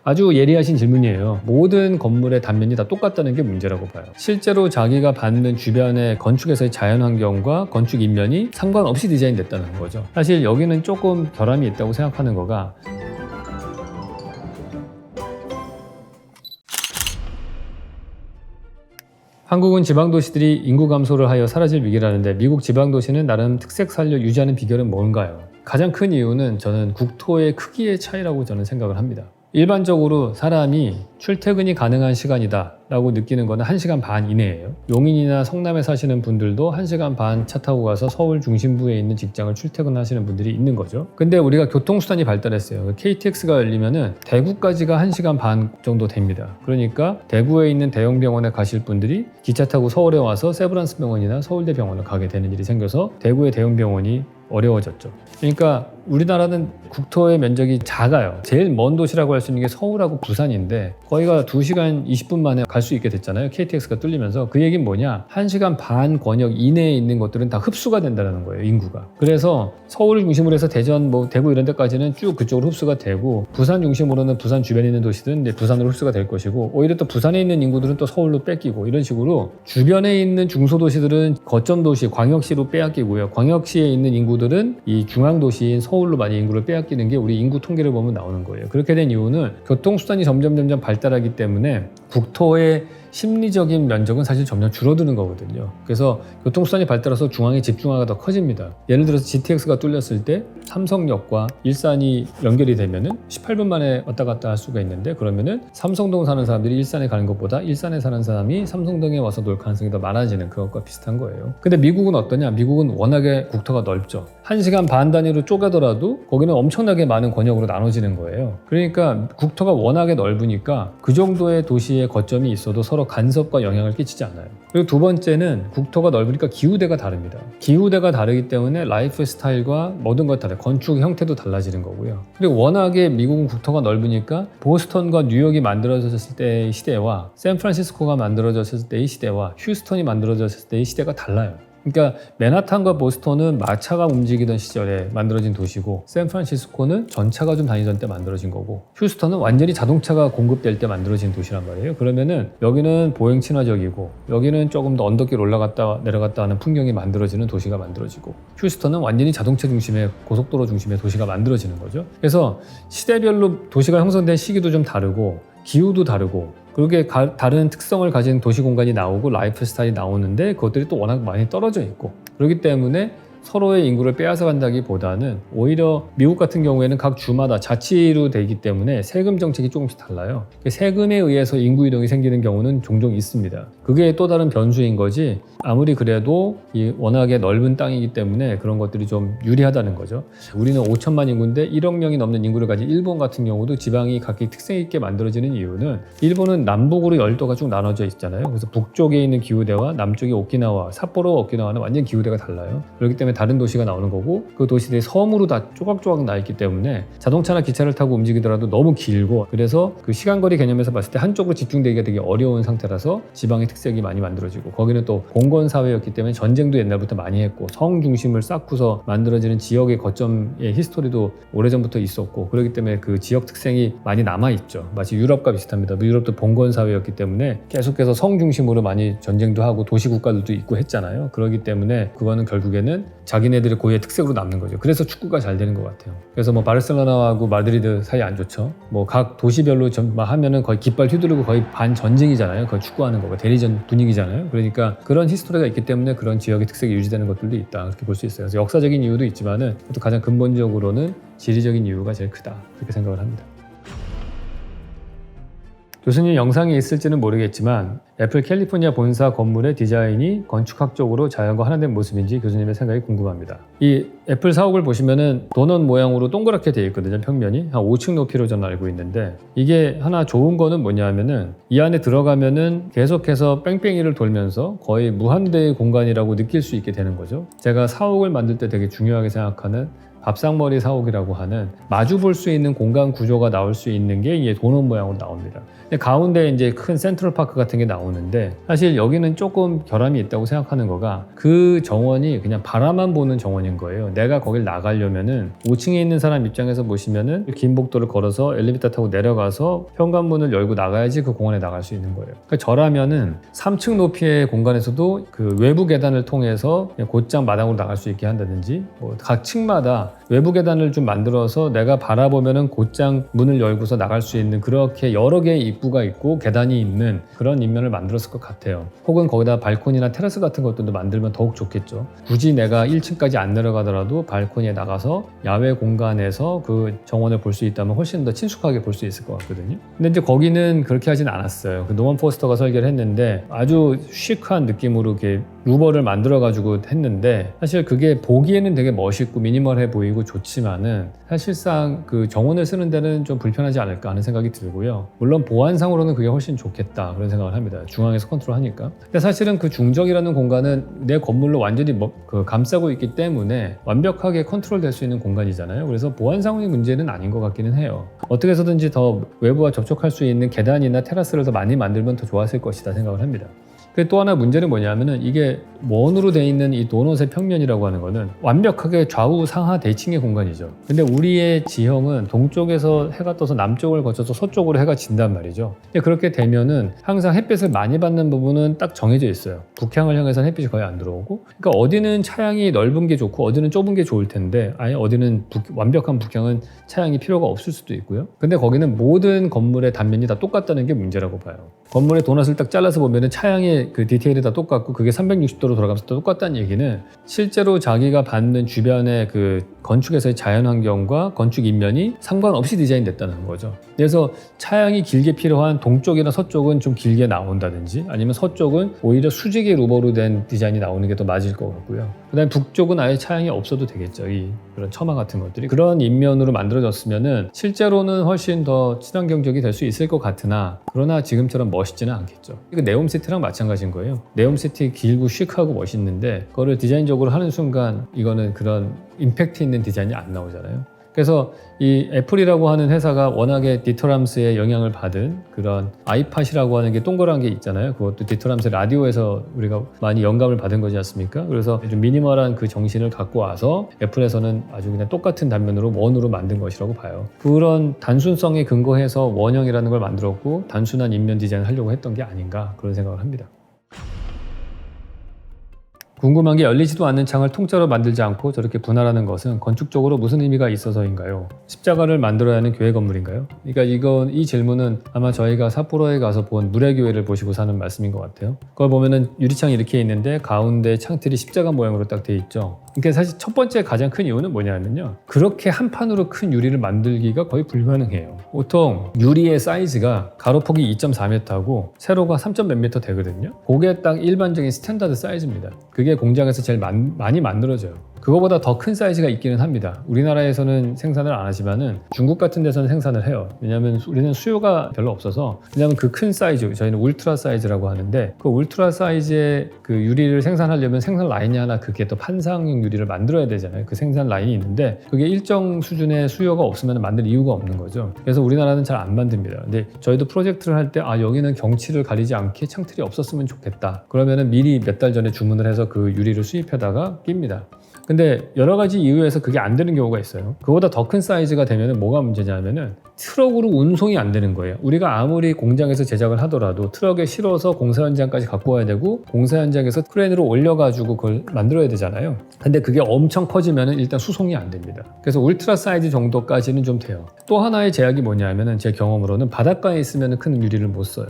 아주 예리하신 질문이에요. 모든 건물의 단면이 다 똑같다는 게 문제라고 봐요. 실제로 자기가 받는 주변의 건축에서의 자연환경과 건축 인면이 상관없이 디자인됐다는 거죠. 사실 여기는 조금 결함이 있다고 생각하는 거가 한국은 지방도시들이 인구 감소를 하여 사라질 위기라는데 미국 지방도시는 나름 특색 살려 유지하는 비결은 뭔가요? 가장 큰 이유는 저는 국토의 크기의 차이라고 저는 생각을 합니다. 일반적으로 사람이 출퇴근이 가능한 시간이다 라고 느끼는 거는 1시간 반 이내예요. 용인이나 성남에 사시는 분들도 1시간 반 차 타고 가서 서울 중심부에 있는 직장을 출퇴근하시는 분들이 있는 거죠. 근데 우리가 교통수단이 발달했어요. KTX가 열리면은 대구까지가 1시간 반 정도 됩니다. 그러니까 대구에 있는 대형 병원에 가실 분들이 기차 타고 서울에 와서 세브란스 병원이나 서울대 병원을 가게 되는 일이 생겨서 대구의 대형 병원이 어려워졌죠. 그러니까 우리나라는 국토의 면적이 작아요. 제일 먼 도시라고 할 수 있는 게 서울하고 부산인데 거기가 2시간 20분 만에 갈 수 있게 됐잖아요. KTX가 뚫리면서. 그 얘기는 뭐냐? 1시간 반 권역 이내에 있는 것들은 다 흡수가 된다는 거예요. 인구가. 그래서 서울을 중심으로 해서 대전, 대구 이런 데까지는 쭉 그쪽으로 흡수가 되고 부산 중심으로는 부산 주변에 있는 도시들은 이제 부산으로 흡수가 될 것이고 오히려 또 부산에 있는 인구들은 또 서울로 뺏기고 이런 식으로 주변에 있는 중소도시들은 거점 도시, 광역시로 빼앗기고요. 광역시에 있는 인구들은 이 중앙도시인 서울로 많이 인구를 빼앗기는 게 우리 인구 통계를 보면 나오는 거예요. 그렇게 된 이유는 교통수단이 점점 발달하기 때문에 국토의 심리적인 면적은 사실 점점 줄어드는 거거든요. 그래서 교통수단이 발달해서 중앙의 집중화가 더 커집니다. 예를 들어서 GTX가 뚫렸을 때 삼성역과 일산이 연결이 되면은 18분 만에 왔다 갔다 할 수가 있는데 그러면은 삼성동 사는 사람들이 일산에 가는 것보다 일산에 사는 사람이 삼성동에 와서 놀 가능성이 더 많아지는 그것과 비슷한 거예요. 근데 미국은 어떠냐? 미국은 워낙에 국토가 넓죠. 1시간 반 단위로 쪼개더라도 거기는 엄청나게 많은 권역으로 나눠지는 거예요. 그러니까 국토가 워낙에 넓으니까 그 정도의 도시의 거점이 있어도 서로 간섭과 영향을 끼치지 않아요. 그리고 두 번째는 국토가 넓으니까 기후대가 다릅니다. 기후대가 다르기 때문에 라이프 스타일과 모든 것 다르고 건축 형태도 달라지는 거고요. 그리고 워낙에 미국은 국토가 넓으니까 보스턴과 뉴욕이 만들어졌을 때의 시대와 샌프란시스코가 만들어졌을 때의 시대와 휴스턴이 만들어졌을 때의 시대가 달라요. 그러니까 맨하탄과 보스턴은 마차가 움직이던 시절에 만들어진 도시고 샌프란시스코는 전차가 좀 다니던 때 만들어진 거고 휴스턴은 완전히 자동차가 공급될 때 만들어진 도시란 말이에요. 그러면은 여기는 보행 친화적이고 여기는 조금 더 언덕길 올라갔다 내려갔다 하는 풍경이 만들어지는 도시가 만들어지고 휴스턴은 완전히 자동차 중심의 고속도로 중심의 도시가 만들어지는 거죠. 그래서 시대별로 도시가 형성된 시기도 좀 다르고 기후도 다르고 그렇게 다른 특성을 가진 도시 공간이 나오고 라이프 스타일이 나오는데 그것들이 또 워낙 많이 떨어져 있고 그렇기 때문에 서로의 인구를 빼앗아 간다기보다는 오히려 미국 같은 경우에는 각 주마다 자치로 되기 때문에 세금 정책이 조금씩 달라요. 세금에 의해서 인구 이동이 생기는 경우는 종종 있습니다. 그게 또 다른 변수인 거지 아무리 그래도 이 워낙에 넓은 땅이기 때문에 그런 것들이 좀 유리하다는 거죠. 우리는 5천만 인구인데 1억 명이 넘는 인구를 가진 일본 같은 경우도 지방이 각기 특색 있게 만들어지는 이유는 일본은 남북으로 열도가 쭉 나눠져 있잖아요. 그래서 북쪽에 있는 기후대와 남쪽의 오키나와 삿포로 오키나와는 완전 기후대가 달라요. 그렇기 때문에 다른 도시가 나오는 거고 그 도시들이 섬으로 다 조각조각 나 있기 때문에 자동차나 기차를 타고 움직이더라도 너무 길고 그래서 그 시간거리 개념에서 봤을 때 한쪽으로 집중되기가 되게 어려운 상태라서 지방의 특색이 많이 만들어지고 거기는 또 공건사회였기 때문에 전쟁도 옛날부터 많이 했고 성 중심을 쌓고서 만들어지는 지역의 거점의 히스토리도 오래전부터 있었고 그렇기 때문에 그 지역 특색이 많이 남아있죠. 마치 유럽과 비슷합니다. 유럽도 봉건사회였기 때문에 계속해서 성 중심으로 많이 전쟁도 하고 도시국가들도 있고 했잖아요. 그렇기 때문에 그거는 결국에는 자기네들의 고유의 특색으로 남는 거죠. 그래서 축구가 잘 되는 것 같아요. 그래서 바르셀로나하고 마드리드 사이 안 좋죠. 각 도시별로 하면은 거의 깃발 휘두르고 거의 반 전쟁이잖아요. 거의 축구하는 거가 대리전 분위기잖아요. 그러니까 그런 히스토리가 있기 때문에 그런 지역의 특색이 유지되는 것들도 있다. 그렇게 볼 수 있어요. 그래서 역사적인 이유도 있지만은 또 가장 근본적으로는 지리적인 이유가 제일 크다. 그렇게 생각을 합니다. 교수님 영상이 있을지는 모르겠지만 애플 캘리포니아 본사 건물의 디자인이 건축학적으로 자연과 하나 된 모습인지 교수님의 생각이 궁금합니다. 이 애플 사옥을 보시면은 도넛 모양으로 동그랗게 되어 있거든요. 평면이 한 5층 높이로 저는 알고 있는데 이게 하나 좋은 거는 뭐냐면은 이 안에 들어가면은 계속해서 뺑뺑이를 돌면서 거의 무한대의 공간이라고 느낄 수 있게 되는 거죠. 제가 사옥을 만들 때 되게 중요하게 생각하는 밥상머리 사옥이라고 하는 마주 볼 수 있는 공간 구조가 나올 수 있는 게 이게 도넛 모양으로 나옵니다. 가운데 이제 큰 센트럴파크 같은 게 나오는데 사실 여기는 조금 결함이 있다고 생각하는 거가 그 정원이 그냥 바라만 보는 정원인 거예요. 내가 거길 나가려면은 5층에 있는 사람 입장에서 보시면은 긴 복도를 걸어서 엘리베이터 타고 내려가서 현관문을 열고 나가야지 그 공원에 나갈 수 있는 거예요. 그러니까 저라면은 3층 높이의 공간에서도 그 외부 계단을 통해서 곧장 마당으로 나갈 수 있게 한다든지 뭐 각 층마다 외부 계단을 좀 만들어서 내가 바라보면은 곧장 문을 열고서 나갈 수 있는 그렇게 여러 개의 입구가 있고 계단이 있는 그런 인면을 만들었을 것 같아요. 혹은 거기다 발코니나 테라스 같은 것들도 만들면 더욱 좋겠죠. 굳이 내가 1층까지 안 내려가더라도 발코니에 나가서 야외 공간에서 그 정원을 볼 수 있다면 훨씬 더 친숙하게 볼 수 있을 것 같거든요. 근데 이제 거기는 그렇게 하진 않았어요. 그 노먼 포스터가 설계를 했는데 아주 시크한 느낌으로 이렇게 루버를 만들어가지고 했는데 사실 그게 보기에는 되게 멋있고 미니멀해 보이고 좋지만은 사실상 그 정원을 쓰는 데는 좀 불편하지 않을까 하는 생각이 들고요. 물론 보안상으로는 그게 훨씬 좋겠다 그런 생각을 합니다. 중앙에서 컨트롤하니까. 근데 사실은 그 중정이라는 공간은 내 건물로 완전히 감싸고 있기 때문에 완벽하게 컨트롤될 수 있는 공간이잖아요. 그래서 보안상의 문제는 아닌 것 같기는 해요. 어떻게 해서든지 더 외부와 접촉할 수 있는 계단이나 테라스를 더 많이 만들면 더 좋았을 것이다 생각을 합니다. 또 하나 문제는 뭐냐면은 이게 원으로 돼 있는 이 도넛의 평면이라고 하는 거는 완벽하게 좌우 상하 대칭의 공간이죠. 근데 우리의 지형은 동쪽에서 해가 떠서 남쪽을 거쳐서 서쪽으로 해가 진단 말이죠. 근데 그렇게 되면은 항상 햇빛을 많이 받는 부분은 딱 정해져 있어요. 북향을 향해서는 햇빛이 거의 안 들어오고, 그러니까 어디는 차양이 넓은 게 좋고 어디는 좁은 게 좋을 텐데 아예 어디는 완벽한 북향은 차양이 필요가 없을 수도 있고요. 근데 거기는 모든 건물의 단면이 다 똑같다는 게 문제라고 봐요. 건물의 도넛을 딱 잘라서 보면은 차양의 그 디테일이 다 똑같고 그게 360도로 돌아가면서 똑같다는 얘기는 실제로 자기가 받는 주변의 그 건축에서의 자연환경과 건축 인면이 상관없이 디자인됐다는 거죠. 그래서 차양이 길게 필요한 동쪽이나 서쪽은 좀 길게 나온다든지 아니면 서쪽은 오히려 수직의 루버로 된 디자인이 나오는 게 더 맞을 것 같고요. 그 다음에 북쪽은 아예 차양이 없어도 되겠죠. 그런 처마 같은 것들이 그런 인면으로 만들어졌으면은 실제로는 훨씬 더 친환경적이 될 수 있을 것 같으나 그러나 지금처럼 멋있지는 않겠죠. 이거 네옴시티랑 마찬가지인 거예요. 네옴시티 길고 시크하고 멋있는데 그거를 디자인적으로 하는 순간 이거는 그런 임팩트 있는 디자인이 안 나오잖아요. 그래서 이 애플이라고 하는 회사가 워낙에 디터람스의 영향을 받은 그런 아이팟이라고 하는 게 동그란 게 있잖아요. 그것도 디터람스 라디오에서 우리가 많이 영감을 받은 거지 않습니까? 그래서 좀 미니멀한 그 정신을 갖고 와서 애플에서는 아주 그냥 똑같은 단면으로 원으로 만든 것이라고 봐요. 그런 단순성에 근거해서 원형이라는 걸 만들었고 단순한 인면 디자인을 하려고 했던 게 아닌가 그런 생각을 합니다. 궁금한 게 열리지도 않는 창을 통째로 만들지 않고 저렇게 분할하는 것은 건축적으로 무슨 의미가 있어서인가요? 십자가를 만들어야 하는 교회 건물인가요? 그러니까 이 질문은 아마 저희가 삿포로에 가서 본 누레교회를 보시고 사는 말씀인 것 같아요. 그걸 보면은 유리창이 이렇게 있는데 가운데 창틀이 십자가 모양으로 딱 돼 있죠. 그러니까 사실 첫 번째 가장 큰 이유는 뭐냐면요. 그렇게 한 판으로 큰 유리를 만들기가 거의 불가능해요. 보통 유리의 사이즈가 가로폭이 2.4m고 세로가 3. 몇 m 되거든요. 그게 딱 일반적인 스탠다드 사이즈입니다. 그게 공장에서 제일 많이 만들어져요. 그거보다 더 큰 사이즈가 있기는 합니다. 우리나라에서는 생산을 안 하지만은 중국 같은 데서는 생산을 해요. 왜냐하면 우리는 수요가 별로 없어서. 왜냐하면 그 큰 사이즈, 저희는 울트라 사이즈라고 하는데 그 울트라 사이즈의 그 유리를 생산하려면 생산 라인이 하나 그게 또 판상형 유리를 만들어야 되잖아요. 그 생산 라인이 있는데 그게 일정 수준의 수요가 없으면 만들 이유가 없는 거죠. 그래서 우리나라는 잘 안 만듭니다. 근데 저희도 프로젝트를 할 때 여기는 경치를 가리지 않게 창틀이 없었으면 좋겠다. 그러면은 미리 몇 달 전에 주문을 해서 그 유리를 수입하다가 낍니다. 근데 여러 가지 이유에서 그게 안 되는 경우가 있어요. 그보다 더 큰 사이즈가 되면 뭐가 문제냐면은 트럭으로 운송이 안 되는 거예요. 우리가 아무리 공장에서 제작을 하더라도 트럭에 실어서 공사 현장까지 갖고 와야 되고 공사 현장에서 크레인으로 올려가지고 그걸 만들어야 되잖아요. 근데 그게 엄청 커지면은 일단 수송이 안 됩니다. 그래서 울트라 사이즈 정도까지는 좀 돼요. 또 하나의 제약이 뭐냐면은 제 경험으로는 바닷가에 있으면 큰 유리를 못 써요.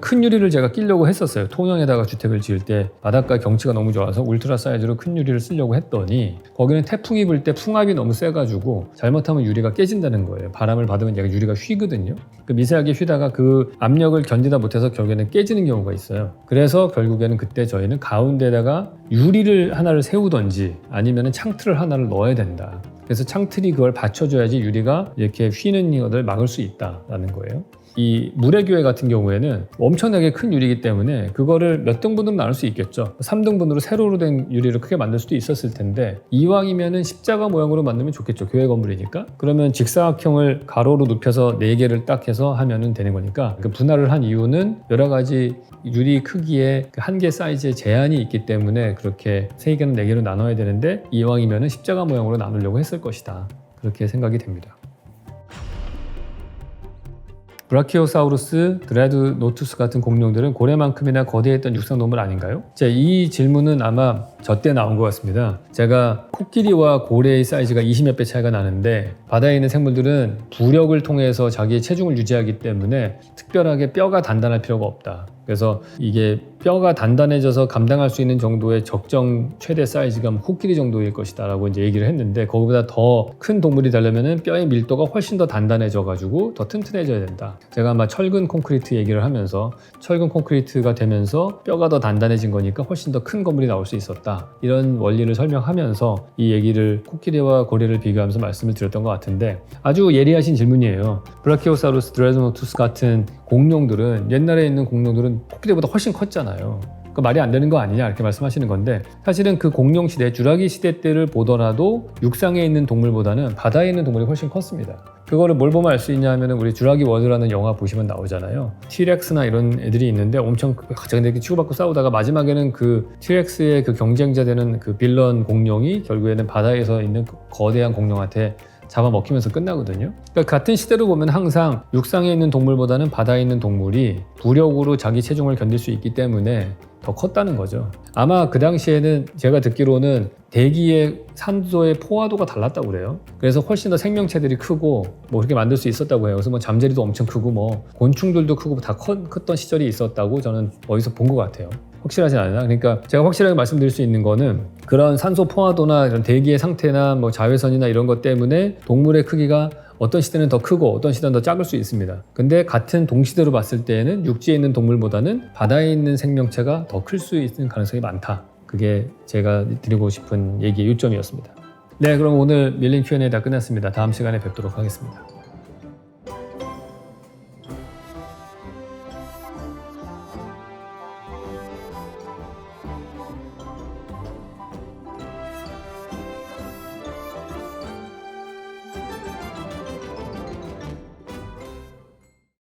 큰 유리를 제가 끼려고 했었어요. 통영에다가 주택을 지을 때 바닷가 경치가 너무 좋아서 울트라 사이즈로 큰 유리를 쓰려고 했더니 거기는 태풍이 불 때 풍압이 너무 세가지고 잘못하면 유리가 깨진다는 거예요. 바람을 받으면 얘가 유리가 휘거든요. 그 미세하게 휘다가 그 압력을 견디다 못해서 결국에는 깨지는 경우가 있어요. 그래서 결국에는 그때 저희는 가운데다가 유리를 하나를 세우던지 아니면 창틀을 하나를 넣어야 된다. 그래서 창틀이 그걸 받쳐줘야지 유리가 이렇게 휘는 것을 막을 수 있다라는 거예요. 이 물의 교회 같은 경우에는 엄청나게 큰 유리이기 때문에 그거를 몇 등분으로 나눌 수 있겠죠. 3등분으로 세로로 된 유리를 크게 만들 수도 있었을 텐데 이왕이면은 십자가 모양으로 만들면 좋겠죠. 교회 건물이니까. 그러면 직사각형을 가로로 눕혀서 4개를 딱 해서 하면은 되는 거니까 그 분할을 한 이유는 여러 가지 유리 크기에 한 개 사이즈에 제한이 있기 때문에 그렇게 3개는 4개로 나눠야 되는데 이왕이면은 십자가 모양으로 나누려고 했을 것이다. 그렇게 생각이 됩니다. 브라키오사우루스, 드라이드노투스 같은 공룡들은 고래만큼이나 거대했던 육상동물 아닌가요? 이 질문은 아마 저 때 나온 것 같습니다. 제가 코끼리와 고래의 사이즈가 20몇 배 차이가 나는데 바다에 있는 생물들은 부력을 통해서 자기의 체중을 유지하기 때문에 특별하게 뼈가 단단할 필요가 없다. 그래서 이게 뼈가 단단해져서 감당할 수 있는 정도의 적정 최대 사이즈가 코끼리 정도일 것이다 라고 이제 얘기를 했는데 거기보다 더 큰 동물이 되려면 뼈의 밀도가 훨씬 더 단단해져 가지고 더 튼튼해져야 된다. 제가 아마 철근 콘크리트 얘기를 하면서 철근 콘크리트가 되면서 뼈가 더 단단해진 거니까 훨씬 더 큰 건물이 나올 수 있었다. 이런 원리를 설명하면서 이 얘기를 코끼리와 고래를 비교하면서 말씀을 드렸던 것 같은데 아주 예리하신 질문이에요. 브라키오사우루스, 드라이드노투스 같은 공룡들은 옛날에 있는 공룡들은 코끼리보다 훨씬 컸잖아요. 그 말이 안 되는 거 아니냐 이렇게 말씀하시는 건데 사실은 그 공룡 시대, 주라기 시대 때를 보더라도 육상에 있는 동물보다는 바다에 있는 동물이 훨씬 컸습니다. 그거를 뭘 보면 알 수 있냐 하면 우리 주라기 월드라는 영화 보시면 나오잖아요. 티렉스나 이런 애들이 있는데 엄청 자기들끼리 치고받고 싸우다가 마지막에는 그 티렉스의 그 경쟁자 되는 그 빌런 공룡이 결국에는 바다에서 있는 거대한 공룡한테 잡아먹히면서 끝나거든요. 그러니까 같은 시대로 보면 항상 육상에 있는 동물보다는 바다에 있는 동물이 부력으로 자기 체중을 견딜 수 있기 때문에 더 컸다는 거죠. 아마 그 당시에는 제가 듣기로는 대기의 산소의 포화도가 달랐다고 그래요. 그래서 훨씬 더 생명체들이 크고 뭐 그렇게 만들 수 있었다고 해요. 그래서 뭐 잠자리도 엄청 크고 뭐 곤충들도 크고 다 컸던 시절이 있었다고 저는 어디서 본 것 같아요. 확실하진 않으나 그러니까 제가 확실하게 말씀드릴 수 있는 거는 그런 산소 포화도나 이런 대기의 상태나 뭐 자외선이나 이런 것 때문에 동물의 크기가 어떤 시대는 더 크고 어떤 시대는 더 작을 수 있습니다. 근데 같은 동시대로 봤을 때에는 육지에 있는 동물보다는 바다에 있는 생명체가 더 클 수 있는 가능성이 많다. 그게 제가 드리고 싶은 얘기의 요점이었습니다. 네, 그럼 오늘 밀린 Q&A 다 끝났습니다. 다음 시간에 뵙도록 하겠습니다.